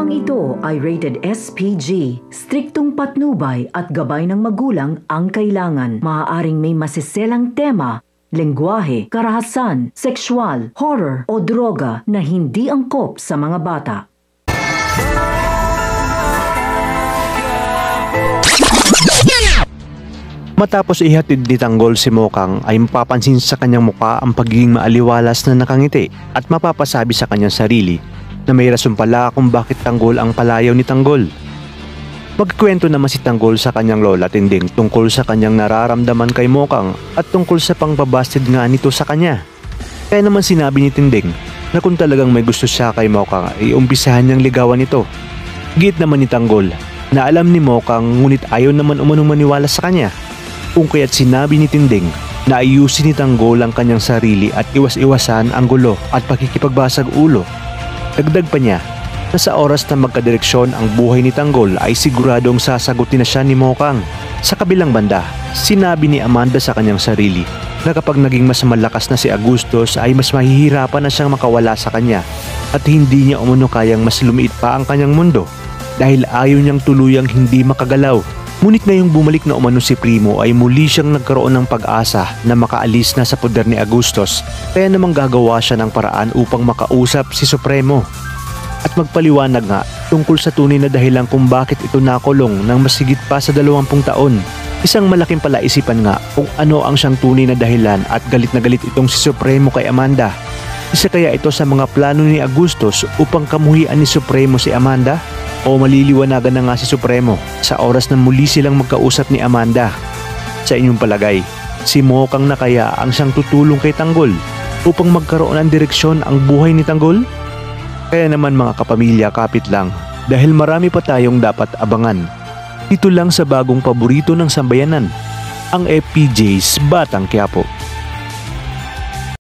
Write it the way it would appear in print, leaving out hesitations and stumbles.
Programang ito ay rated SPG. Striktong patnubay at gabay ng magulang ang kailangan. Maaaring may masiselang tema, lengguwahe, karahasan, sexual, horror o droga na hindi angkop sa mga bata. Matapos ihatid ni Tanggol si Mokang ay mapapansin sa kanyang mukha ang pagiging maaliwalas na nakangiti at mapapasabi sa kanyang sarili na may rason pala kung bakit Tanggol ang palayaw ni Tanggol. Magkwento naman si Tanggol sa kanyang lola Tinding tungkol sa kanyang nararamdaman kay Mokang at tungkol sa pangbabasted nga nito sa kanya. Kaya naman sinabi ni Tinding na kung talagang may gusto siya kay Mokang ay umpisahan niyang ligawan ito. Giit naman ni Tanggol na alam ni Mokang ngunit ayaw naman umanong maniwala sa kanya. Kung kaya't sinabi ni Tinding na ayusin ni Tanggol ang kanyang sarili at iwas-iwasan ang gulo at pakikipagbasag ulo. Dagdag pa niya na sa oras na magkadireksyon ang buhay ni Tanggol ay siguradong sasagutin na siya ni Mokang. Sa kabilang banda, sinabi ni Amanda sa kanyang sarili na kapag naging mas malakas na si Agustos ay mas mahihirapan na siyang makawala sa kanya at hindi niya umano kayang mas lumiit pa ang kanyang mundo dahil ayaw niyang tuluyang hindi makagalaw. Ngunit ngayong bumalik na umano si Primo ay muli siyang nagkaroon ng pag-asa na makaalis na sa poder ni Agustos kaya namang gagawa siya ng paraan upang makausap si Supremo at magpaliwanag nga tungkol sa tunay na dahilan kung bakit ito nakulong ng mas higit pa sa 20 taon. Isang malaking palaisipan nga kung ano ang siyang tunay na dahilan at galit na galit itong si Supremo kay Amanda. Isa kaya ito sa mga plano ni Agustos upang kamuhian ni Supremo si Amanda? O maliliwanagan na nga si Supremo sa oras na muli silang magkausap ni Amanda? Sa inyong palagay, si Mokang na kaya ang siyang tutulong kay Tanggol upang magkaroon ng direksyon ang buhay ni Tanggol? Kaya naman mga kapamilya, kapit lang dahil marami pa tayong dapat abangan. Dito lang sa bagong paborito ng sambayanan, ang FPJ's Batang Quiapo.